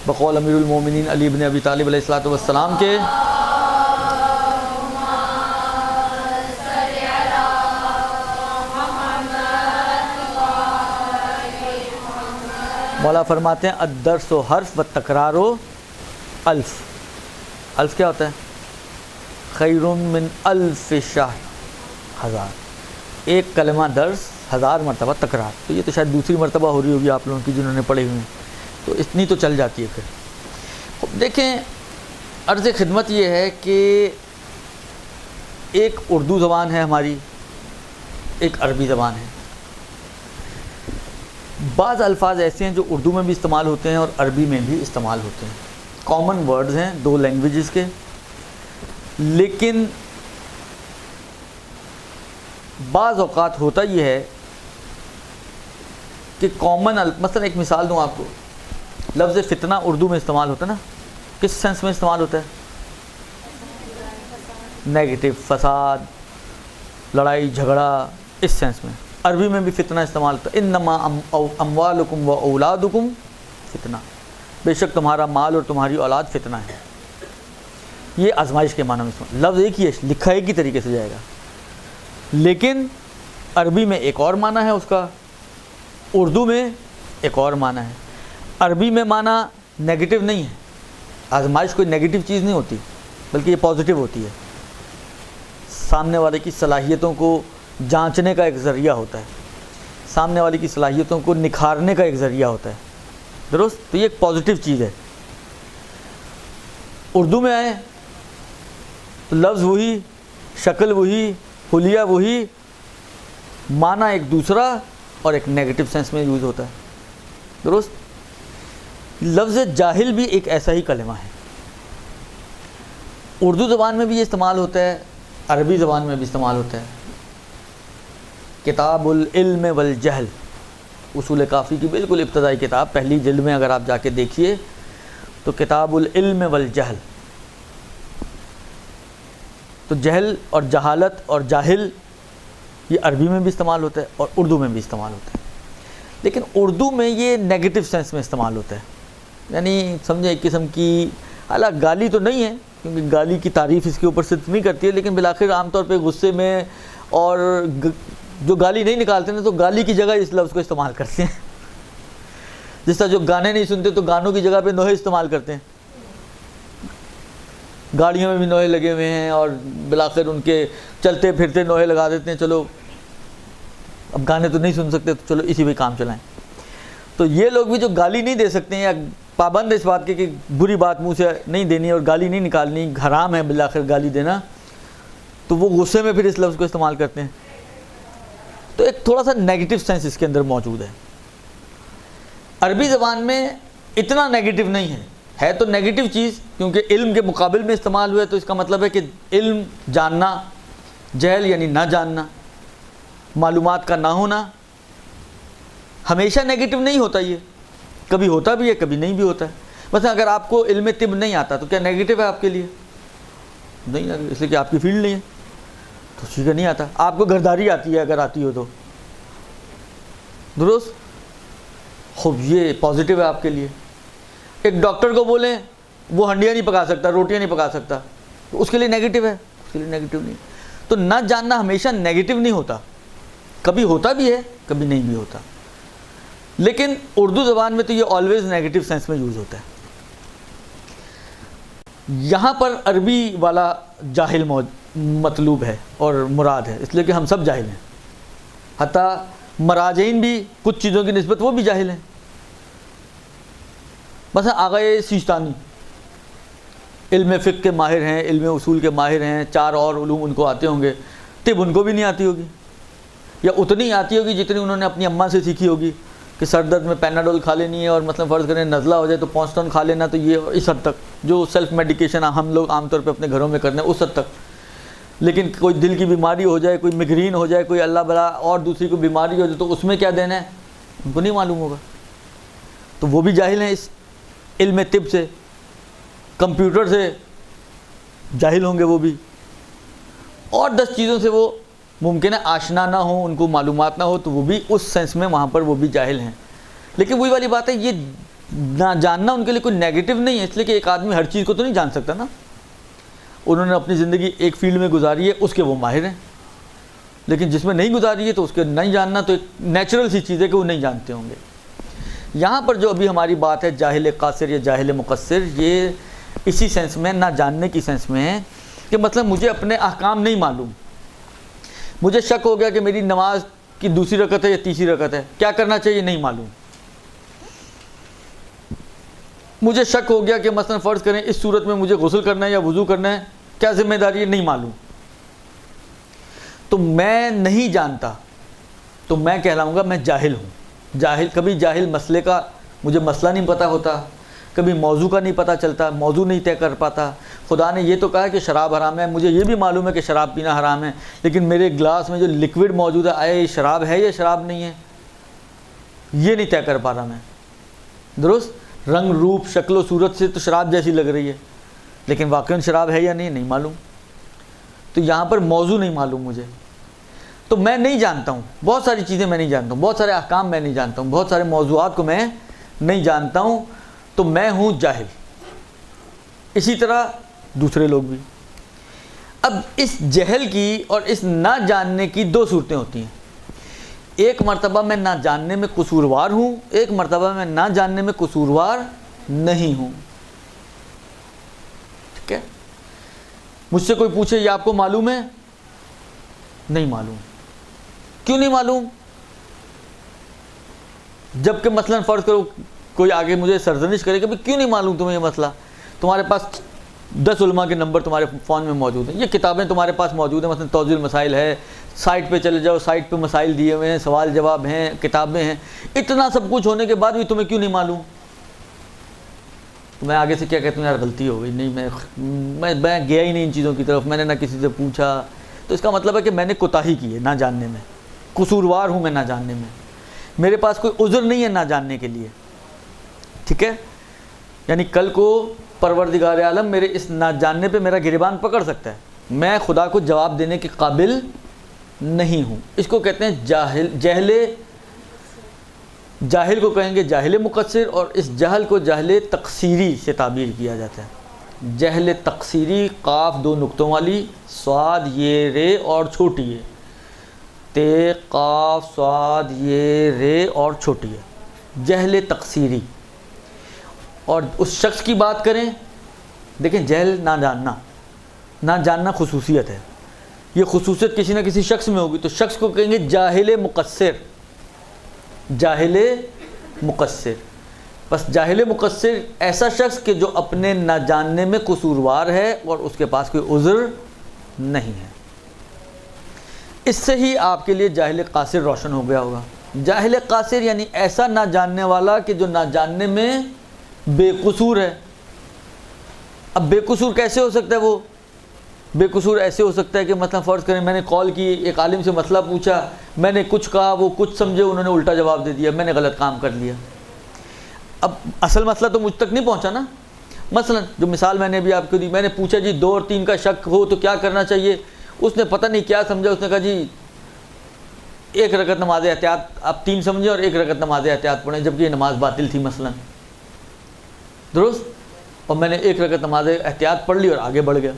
بقول امیر المومنین علی بن ابی طالب علیہ الصلوۃ والسلام کے مولا فرماتے ہیں الدرس و حرف و تکرار و الف. الف کیا ہوتا ہے؟ خیر من الف شہر، ہزار. ایک کلمہ درس 1000 مرتبہ تکرار. تو یہ تو شاید دوسری مرتبہ ہو رہی ہوگی آپ لوگوں کی جنہوں نے پڑھے ہوئے ہیں، تو اتنی تو چل جاتی ہے. پھر دیکھیں عرض خدمت یہ ہے کہ ایک اردو زبان ہے ہماری، ایک عربی زبان ہے. بعض الفاظ ایسے ہیں جو اردو میں بھی استعمال ہوتے ہیں اور عربی میں بھی استعمال ہوتے ہیں. کامن ورڈز ہیں دو لینگویجز کے، لیکن بعض اوقات ہوتا یہ ہے کہ کامن مثلا ایک مثال دوں آپ کو. لفظ فتنہ اردو میں استعمال ہوتا ہے نا، کس سینس میں استعمال ہوتا ہے؟ نیگیٹو، فساد، لڑائی جھگڑا، اس سینس میں. عربی میں بھی فتنہ استعمال ہوتا ہے. انما اموالکم و اولادکم فتنہ، بے شک تمہارا مال اور تمہاری اولاد فتنہ ہے. یہ آزمائش کے معنی میں استعمال. لفظ ایک ہی ہے، لکھا ایک ہی طریقے سے جائے گا، لیکن عربی میں ایک اور معنی ہے اس کا، اردو میں ایک اور معنی ہے. عربی میں معنی نیگیٹو نہیں ہے. آزمائش کوئی نیگیٹو چیز نہیں ہوتی، بلکہ یہ پازیٹیو ہوتی ہے. سامنے والے کی صلاحیتوں کو جانچنے کا ایک ذریعہ ہوتا ہے، سامنے والے کی صلاحیتوں کو نکھارنے کا ایک ذریعہ ہوتا ہے. درست؟ تو یہ ایک پازیٹیو چیز ہے. اردو میں آئے تو لفظ وہی، شکل وہی، حلیہ وہی، معنی ایک دوسرا اور ایک نیگیٹو سینس میں یوز ہوتا ہے. درست؟ لفظ جاہل بھی ایک ایسا ہی کلمہ ہے. اردو زبان میں بھی یہ استعمال ہوتا ہے، عربی زبان میں بھی استعمال ہوتا ہے. کتاب العلم والجہل، اصول کافی کی بالکل ابتدائی کتاب، پہلی جلد میں اگر آپ جا کے دیکھیے تو کتاب العلم والجہل. تو جہل اور جہالت اور جاہل یہ عربی میں بھی استعمال ہوتا ہے اور اردو میں بھی استعمال ہوتا ہے. لیکن اردو میں یہ نیگیٹو سینس میں استعمال ہوتا ہے، یعنی سمجھے ایک قسم کی، حالانکہ گالی تو نہیں ہے کیونکہ گالی کی تعریف اس کے اوپر سے نہیں کرتی ہے، لیکن بالآخر عام طور پہ غصے میں اور جو گالی نہیں نکالتے ہیں تو گالی کی جگہ اس لفظ کو استعمال کرتے ہیں. جس طرح جو گانے نہیں سنتے تو گانوں کی جگہ پہ نوحے استعمال کرتے ہیں. گاڑیوں میں بھی نوحے لگے ہوئے ہیں اور بالآخر ان کے چلتے پھرتے نوحے لگا دیتے ہیں. چلو اب گانے تو نہیں سن سکتے تو چلو اسی پہ کام چلائیں. تو یہ لوگ بھی جو گالی نہیں دے سکتے ہیں یا پابند ہے اس بات کے کہ بری بات منہ سے نہیں دینی اور گالی نہیں نکالنی، حرام ہے بالآخر گالی دینا، تو وہ غصے میں پھر اس لفظ کو استعمال کرتے ہیں. تو ایک تھوڑا سا نیگیٹو سینس اس کے اندر موجود ہے. عربی زبان میں اتنا نیگیٹو نہیں ہے تو نیگیٹو چیز، کیونکہ علم کے مقابل میں استعمال ہوا ہے تو اس کا مطلب ہے کہ علم جاننا، جہل یعنی نہ جاننا، معلومات کا نہ ہونا. ہمیشہ نیگیٹو نہیں ہوتا، یہ کبھی ہوتا بھی ہے کبھی نہیں بھی ہوتا ہے. مثلا اگر آپ کو علم طب نہیں آتا تو کیا نیگیٹو ہے آپ کے لیے؟ نہیں، اس لیے کہ آپ کی فیلڈ نہیں ہے تو ٹھیک ہے، نہیں آتا. آپ کو گھرداری آتی ہے اگر آتی ہو تو، درست؟ خوب یہ پازیٹیو ہے آپ کے لیے. ایک ڈاکٹر کو بولیں وہ ہنڈیاں نہیں پکا سکتا، روٹیاں نہیں پکا سکتا، تو اس کے لیے نیگیٹو ہے، اس کے لیے نیگیٹو نہیں. تو نہ جاننا ہمیشہ نیگیٹو نہیں ہوتا، کبھی ہوتا بھی ہے کبھی نہیں بھی ہوتا. لیکن اردو زبان میں تو یہ آلویز نیگیٹو سینس میں یوز ہوتا ہے. یہاں پر عربی والا جاہل مطلوب ہے اور مراد ہے، اس لیے کہ ہم سب جاہل ہیں. حتیٰ مراجعین بھی کچھ چیزوں کی نسبت وہ بھی جاہل ہیں. مثلا آغائے سیستانی علم فقہ کے ماہر ہیں، علم اصول کے ماہر ہیں، 4 اور علوم ان کو آتے ہوں گے، طب ان کو بھی نہیں آتی ہوگی، یا اتنی آتی ہوگی جتنی انہوں نے اپنی اماں سے سیکھی ہوگی کہ سر درد میں پیناڈول کھا لینی ہے، اور مثلا فرض کریں نزلہ ہو جائے تو پونسٹون کھا لینا. تو یہ اس حد تک جو سیلف میڈیکیشن ہم لوگ عام طور پہ اپنے گھروں میں کرتے ہیں اس حد تک. لیکن کوئی دل کی بیماری ہو جائے، کوئی میگرین ہو جائے، کوئی اللہ بلا اور دوسری کوئی بیماری ہو جائے تو اس میں کیا دینا ہے ان کو نہیں معلوم ہوگا. تو وہ بھی جاہل ہیں اس علم طب سے. کمپیوٹر سے جاہل ہوں گے وہ بھی، اور 10 چیزوں سے وہ ممکن ہے آشنا نہ ہوں، ان کو معلومات نہ ہو، تو وہ بھی اس سینس میں وہاں پر وہ بھی جاہل ہیں. لیکن وہی والی بات ہے، یہ نہ جاننا ان کے لیے کوئی نیگیٹو نہیں ہے، اس لیے کہ ایک آدمی ہر چیز کو تو نہیں جان سکتا نا. انہوں نے اپنی زندگی ایک فیلڈ میں گزاری ہے، اس کے وہ ماہر ہیں، لیکن جس میں نہیں گزاری ہے تو اس کے نہیں جاننا تو ایک نیچرل سی چیز ہے کہ وہ نہیں جانتے ہوں گے. یہاں پر جو ابھی ہماری بات ہے جاہل قاصر یا جاہل مقصر، یہ اسی سینس میں، نہ جاننے کی سینس میں ہے کہ مطلب مجھے اپنے احکام نہیں معلوم. مجھے شک ہو گیا کہ میری نماز کی دوسری رکعت ہے یا تیسری رکعت ہے، کیا کرنا چاہیے نہیں معلوم. مجھے شک ہو گیا کہ مثلا فرض کریں اس صورت میں مجھے غسل کرنا ہے یا وضو کرنا ہے، کیا ذمہ داری ہے نہیں معلوم. تو میں نہیں جانتا تو میں کہلاؤں گا میں جاہل ہوں. جاہل، کبھی جاہل مسئلے کا، مجھے مسئلہ نہیں پتہ ہوتا، کبھی موضوع کا نہیں پتہ چلتا، موضوع نہیں طے کر پاتا. خدا نے یہ تو کہا کہ شراب حرام ہے، مجھے یہ بھی معلوم ہے کہ شراب پینا حرام ہے، لیکن میرے گلاس میں جو لکوڈ موجود ہے آیا یہ شراب ہے یا شراب نہیں ہے، یہ نہیں طے کر پا رہا میں. درست، رنگ روپ شکل و صورت سے تو شراب جیسی لگ رہی ہے، لیکن واقعاً شراب ہے یا نہیں معلوم. تو یہاں پر موضوع نہیں معلوم مجھے، تو میں نہیں جانتا ہوں. بہت ساری چیزیں میں نہیں جانتا ہوں، بہت سارے احکام میں نہیں جانتا ہوں، بہت سارے موضوعات کو میں نہیں جانتا ہوں، تو میں ہوں جاہل. اسی طرح دوسرے لوگ بھی. اب اس جہل کی اور اس نہ جاننے کی دو صورتیں ہوتی ہیں. ایک مرتبہ میں نہ جاننے میں قصوروار ہوں، ایک مرتبہ میں نہ جاننے میں قصوروار نہیں ہوں. ٹھیک ہے، مجھ سے کوئی پوچھے یہ آپ کو معلوم ہے؟ نہیں معلوم. کیوں نہیں معلوم؟ جبکہ مثلا فرض کرو کوئی آگے مجھے سرزنش کرے کہ کیوں نہیں معلوم تمہیں یہ مسئلہ، تمہارے پاس 10 علماء کے نمبر تمہارے فون میں موجود ہیں، یہ کتابیں تمہارے پاس موجود ہیں، مثلا توضیح المسائل ہے، سائٹ پہ چلے جاؤ، سائٹ پہ مسائل دیے ہوئے ہیں، سوال جواب ہیں، کتابیں ہیں، اتنا سب کچھ ہونے کے بعد بھی تمہیں کیوں نہیں معلوم؟ تو میں آگے سے کیا کہتا ہوں، یار غلطی ہو گئی، نہیں میں گیا ہی نہیں ان چیزوں کی طرف، میں نے نہ کسی سے پوچھا. تو اس کا مطلب ہے کہ میں نے کوتاہی کی ہے نہ جاننے میں، قصوروار ہوں میں نہ جاننے میں، میرے پاس کوئی عذر نہیں ہے نہ جاننے کے لیے. ٹھیک ہے، یعنی کل کو پروردگار عالم میرے اس نہ جاننے پہ میرا گریبان پکڑ سکتا ہے، میں خدا کو جواب دینے کے قابل نہیں ہوں. اس کو کہتے ہیں جاہل کو کہیں گے جاہل مقصر، اور اس جہل کو جہل تقصیری سے تعبیر کیا جاتا ہے. جہل تقصیری، قاف 2 نقطوں والی، صاد یہ رے اور چھوٹی ہے، تے قاف صاد یہ رے اور چھوٹی ہے، جہل تقصیری. اور اس شخص کی بات کریں، دیکھیں جہل نہ جاننا خصوصیت ہے، یہ خصوصیت کسی نہ کسی شخص میں ہوگی، تو شخص کو کہیں گے جاہل مقصر. جاہل مقصر، بس جاہل مقصر ایسا شخص کہ جو اپنے نہ جاننے میں قصوروار ہے اور اس کے پاس کوئی عذر نہیں ہے. اس سے ہی آپ کے لیے جاہل قاصر روشن ہو گیا ہوگا. جاہل قاصر یعنی ایسا نہ جاننے والا کہ جو نہ جاننے میں بے قصور ہے. اب بے قصور کیسے ہو سکتا ہے؟ وہ بے قصور ایسے ہو سکتا ہے کہ مثلا فرض کریں میں نے کال کی، ایک عالم سے مسئلہ پوچھا، میں نے کچھ کہا، وہ کچھ سمجھے، انہوں نے الٹا جواب دے دیا، میں نے غلط کام کر لیا. اب اصل مسئلہ تو مجھ تک نہیں پہنچا نا. مثلا جو مثال میں نے ابھی آپ کو دی، میں نے پوچھا جی 2 اور 3 کا شک ہو تو کیا کرنا چاہیے، اس نے پتہ نہیں کیا سمجھا، اس نے کہا جی 1 رکعت نماز احتیاط، آپ 3 سمجھے اور 1 رکعت نماز احتیاط پڑھیں، جبکہ یہ نماز باطل تھی مثلا. درست، اور میں نے 1 رکعت نماز احتیاط پڑھ لی اور آگے بڑھ گیا.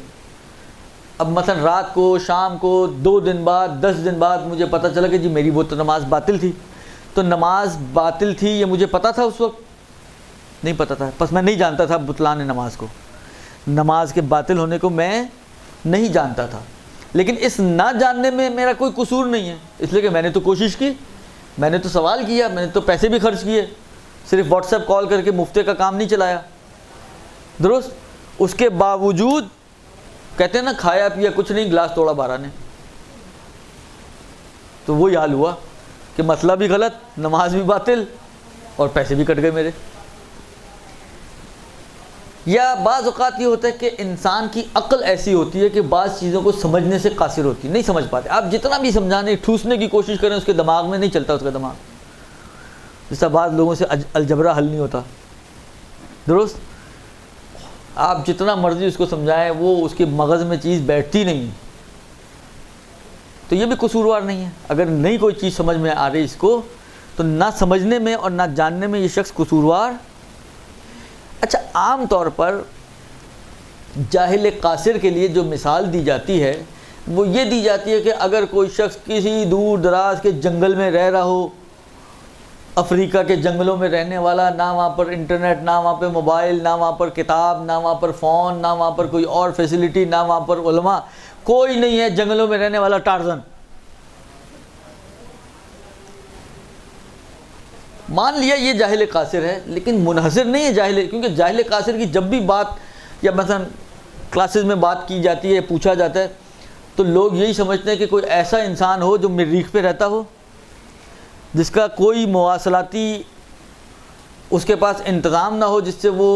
اب مثلا رات کو، شام کو، 2 دن بعد، 10 دن بعد مجھے پتہ چلا کہ جی میری وہ تو نماز باطل تھی. تو نماز باطل تھی یہ مجھے پتہ تھا اس وقت؟ نہیں پتہ تھا، بس میں نہیں جانتا تھا بطلان نماز کو، نماز کے باطل ہونے کو میں نہیں جانتا تھا. لیکن اس نہ جاننے میں میرا کوئی قصور نہیں ہے، اس لیے کہ میں نے تو کوشش کی، میں نے تو سوال کیا، میں نے تو پیسے بھی خرچ کیے، صرف واٹس ایپ کال کر کے مفتے کا کام نہیں چلایا. درست، اس کے باوجود کہتے ہیں نا کھایا پیا کچھ نہیں، گلاس توڑا 12 نے. تو وہی حال ہوا کہ مسئلہ بھی غلط، نماز بھی باطل اور پیسے بھی کٹ گئے میرے. یا بعض اوقات یہ ہوتا ہے کہ انسان کی عقل ایسی ہوتی ہے کہ بعض چیزوں کو سمجھنے سے قاصر ہوتی ہے، نہیں سمجھ پاتے. آپ جتنا بھی سمجھانے ٹھوسنے کی کوشش کریں اس کے دماغ میں نہیں چلتا، اس کا دماغ جیسا بعض لوگوں سے الجبرا حل نہیں ہوتا. درست، آپ جتنا مرضی اس کو سمجھائیں وہ اس کے مغز میں چیز بیٹھتی نہیں. تو یہ بھی قصوروار نہیں ہے. اگر نہیں کوئی چیز سمجھ میں آ رہی اس کو، تو نہ سمجھنے میں اور نہ جاننے میں یہ شخص قصوروار عام طور پر جاہل قاصر کے لیے جو مثال دی جاتی ہے وہ یہ دی جاتی ہے کہ اگر کوئی شخص کسی دور دراز کے جنگل میں رہ رہا ہو، افریقہ کے جنگلوں میں رہنے والا، نہ وہاں پر انٹرنیٹ، نہ وہاں پہ موبائل، نہ وہاں پر کتاب، نہ وہاں پر فون، نہ وہاں پر کوئی اور فیسلٹی، نہ وہاں پر علماء، کوئی نہیں ہے، جنگلوں میں رہنے والا ٹارزن، مان لیا یہ جاہل قاصر ہے، لیکن منحصر نہیں ہے جاہل، کیونکہ جاہل قاصر کی جب بھی بات یا مثلا کلاسز میں بات کی جاتی ہے، پوچھا جاتا ہے، تو لوگ یہی سمجھتے ہیں کہ کوئی ایسا انسان ہو جو مریخ پہ رہتا ہو، جس کا کوئی مواصلاتی اس کے پاس انتظام نہ ہو، جس سے وہ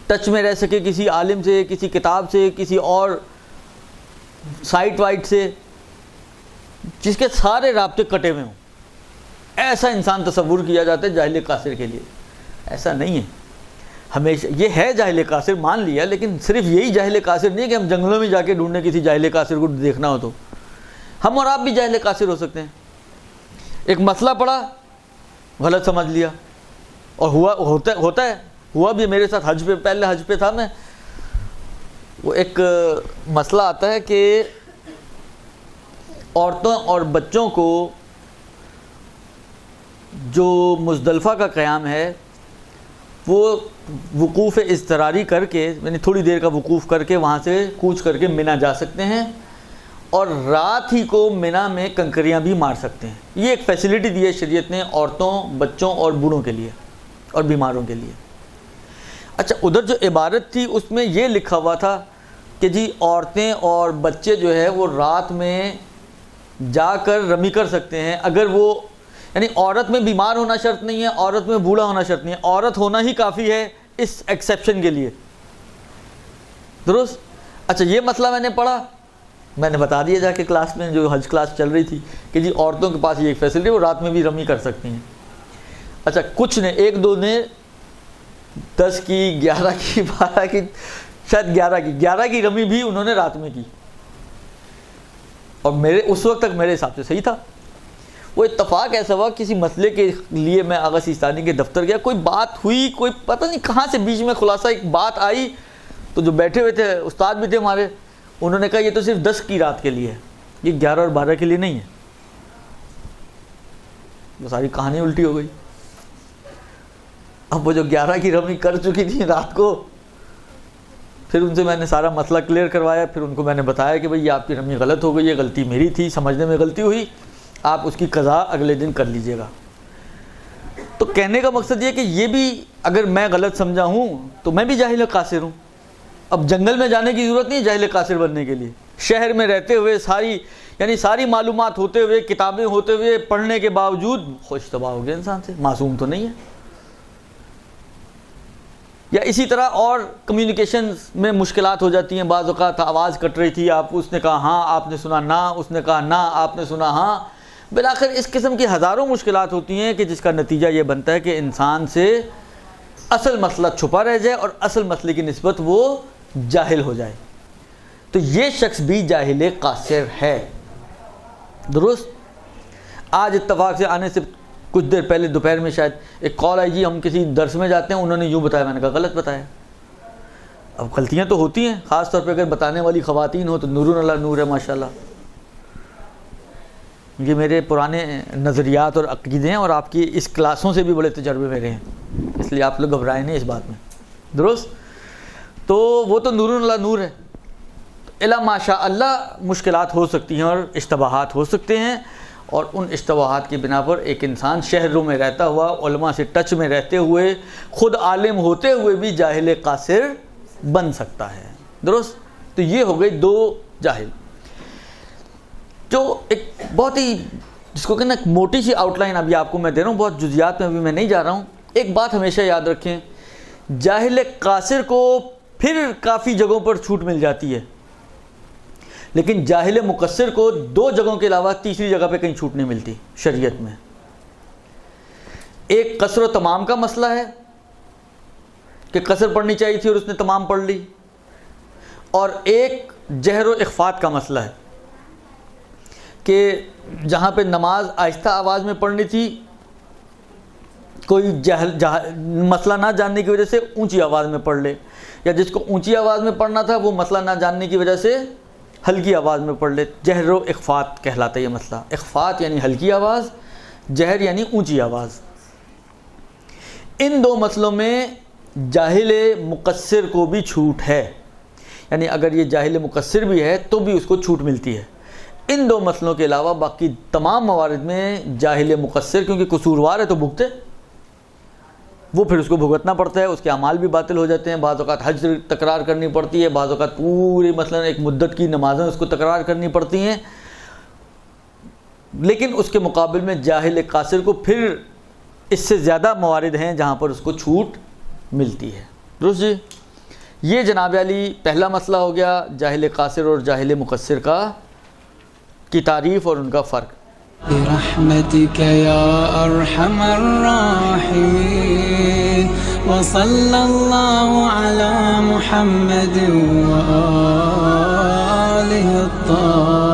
ٹچ میں رہ سکے کسی عالم سے، کسی کتاب سے، کسی اور سائٹ وائٹ سے، جس کے سارے رابطے کٹے ہوئے ہوں، ایسا انسان تصور کیا جاتا ہے جاہل قاصر کے لیے۔ ایسا نہیں ہے، ہمیشہ یہ ہے جاہل قاصر مان لیا، لیکن صرف یہی جاہل قاصر نہیں ہے کہ ہم جنگلوں میں جا کے ڈھونڈنے کسی جاہل قاصر کو دیکھنا ہو، تو ہم اور آپ بھی جاہل قاصر ہو سکتے ہیں۔ ایک مسئلہ پڑا، غلط سمجھ لیا، اور ہوتا ہے، ہوا بھی میرے ساتھ حج پہ، پہلے حج پہ تھا میں، وہ ایک مسئلہ آتا ہے کہ عورتوں اور بچوں کو جو مزدلفہ کا قیام ہے وہ وقوف اضطراری کر کے، یعنی تھوڑی دیر کا وقوف کر کے وہاں سے کوچ کر کے منی جا سکتے ہیں، اور رات ہی کو منی میں کنکریاں بھی مار سکتے ہیں۔ یہ ایک فیسلٹی دی ہے شریعت نے عورتوں، بچوں اور بوڑھوں کے لیے اور بیماروں کے لیے۔ اچھا، ادھر جو عبارت تھی اس میں یہ لکھا ہوا تھا کہ جی عورتیں اور بچے جو ہے وہ رات میں جا کر رمی کر سکتے ہیں، اگر وہ، یعنی عورت میں بیمار ہونا شرط نہیں ہے، عورت میں بوڑھا ہونا شرط نہیں ہے، عورت ہونا ہی کافی ہے اس ایکسیپشن کے لیے، درست؟ اچھا، یہ مسئلہ میں نے پڑھا، میں نے بتا دیا جا کے کلاس میں، جو حج کلاس چل رہی تھی، کہ جی عورتوں کے پاس یہ ایک فیسلٹی، وہ رات میں بھی رمی کر سکتی ہیں۔ اچھا، کچھ نے، ایک دو نے 10 کی، 11 کی، 12 کی، شاید 11 کی رمی بھی انہوں نے رات میں کی، اور میرے اس وقت تک میرے حساب سے صحیح تھا۔ وہ اتفاق ایسا ہوا، کسی مسئلے کے لیے میں آغا سیستانی کے دفتر گیا، کوئی بات ہوئی، کوئی پتہ نہیں کہاں سے بیچ میں خلاصہ ایک بات آئی، تو جو بیٹھے ہوئے تھے استاد بھی تھے ہمارے، انہوں نے کہا یہ تو صرف 10 کی رات کے لیے ہے، یہ 11 اور 12 کے لیے نہیں ہے۔ وہ ساری کہانی الٹی ہو گئی۔ اب وہ جو 11 کی رمی کر چکی تھی رات کو، پھر ان سے میں نے سارا مسئلہ کلیئر کروایا، پھر ان کو میں نے بتایا کہ بھئی یہ آپ کی رمی غلط ہو گئی ہے، غلطی میری تھی، سمجھنے میں غلطی ہوئی، آپ اس کی قضا اگلے دن کر لیجئے گا۔ تو کہنے کا مقصد یہ کہ یہ بھی اگر میں غلط سمجھا ہوں تو میں بھی جاہل قاصر ہوں۔ اب جنگل میں جانے کی ضرورت نہیں جاہل قاصر بننے کے لیے، شہر میں رہتے ہوئے ساری معلومات ہوتے ہوئے، کتابیں ہوتے ہوئے، پڑھنے کے باوجود خوش تباہ ہو گیا انسان سے، معصوم تو نہیں ہے۔ یا اسی طرح اور کمیونیکیشن میں مشکلات ہو جاتی ہیں، بعض اوقات آواز کٹ رہی تھی، اس نے کہا ہاں، آپ نے سنا نہ، اس نے کہا نہ، آپ نے سنا ہاں، بالآخر اس قسم کی ہزاروں مشکلات ہوتی ہیں کہ جس کا نتیجہ یہ بنتا ہے کہ انسان سے اصل مسئلہ چھپا رہ جائے اور اصل مسئلے کی نسبت وہ جاہل ہو جائے۔ تو یہ شخص بھی جاہل قاصر ہے، درست؟ آج اتفاق سے آنے سے کچھ دیر پہلے دوپہر میں شاید ایک کال آئی، جی ہم کسی درس میں جاتے ہیں، انہوں نے یوں بتایا، میں نے کہا غلط بتایا۔ اب غلطیاں تو ہوتی ہیں، خاص طور پہ اگر بتانے والی خواتین ہو تو نور اللہ نور ہے ماشاءاللہ۔ یہ میرے پرانے نظریات اور عقیدے ہیں، اور آپ کی اس کلاسوں سے بھی بڑے تجربے میرے ہیں، اس لیے آپ لوگ گھبرائے نہیں اس بات میں، درست؟ تو وہ تو نور اللہ نور ہے، الا ماشاء اللہ مشکلات ہو سکتی ہیں اور اشتباہات ہو سکتے ہیں، اور ان اشتباہات کی بنا پر ایک انسان شہروں میں رہتا ہوا، علماء سے ٹچ میں رہتے ہوئے، خود عالم ہوتے ہوئے بھی جاہل قاصر بن سکتا ہے، درست؟ تو یہ ہو گئی دو جاہل، جو ایک بہت ہی، جس کو کہنا موٹی سی آؤٹ لائن ابھی آپ کو میں دے رہا ہوں، بہت جزیات میں ابھی میں نہیں جا رہا ہوں۔ ایک بات ہمیشہ یاد رکھیں، جاہل قاصر کو پھر کافی جگہوں پر چھوٹ مل جاتی ہے، لیکن جاہل مقصر کو 2 جگہوں کے علاوہ تیسری جگہ پہ کہیں چھوٹ نہیں ملتی شریعت میں۔ ایک قصر و تمام کا مسئلہ ہے کہ قصر پڑھنی چاہیے تھی اور اس نے تمام پڑھ لی، اور ایک جہر و اخفات کا مسئلہ ہے کہ جہاں پہ نماز آہستہ آواز میں پڑھنی تھی کوئی مسئلہ نہ جاننے کی وجہ سے اونچی آواز میں پڑھ لے، یا جس کو اونچی آواز میں پڑھنا تھا وہ مسئلہ نہ جاننے کی وجہ سے ہلکی آواز میں پڑھ لے۔ جہر و اخفات کہلاتا ہے یہ مسئلہ۔ اخفات یعنی ہلکی آواز، جہر یعنی اونچی آواز۔ ان دو مسئلوں میں جاہل مقصر کو بھی چھوٹ ہے، یعنی اگر یہ جاہل مقصر بھی ہے تو بھی اس کو چھوٹ ملتی ہے۔ ان دو مسئلوں کے علاوہ باقی تمام موارد میں جاہل مقصر، کیونکہ قصوروار ہے تو بھگتے، وہ پھر اس کو بھگتنا پڑتا ہے، اس کے اعمال بھی باطل ہو جاتے ہیں۔ بعض اوقات حج تکرار کرنی پڑتی ہے، بعض اوقات پوری مثلا ایک مدت کی نمازیں اس کو تکرار کرنی پڑتی ہیں، لیکن اس کے مقابل میں جاہل قاصر کو پھر اس سے زیادہ موارد ہیں جہاں پر اس کو چھوٹ ملتی ہے۔ درست جی؟ یہ جناب علی پہلا مسئلہ ہو گیا جاہل قاصر اور جاہل مقصر کی تعریف اور ان کا فرق۔ برحمتك يا أرحم الراحمين وصلى الله على محمد وآله الطاهرين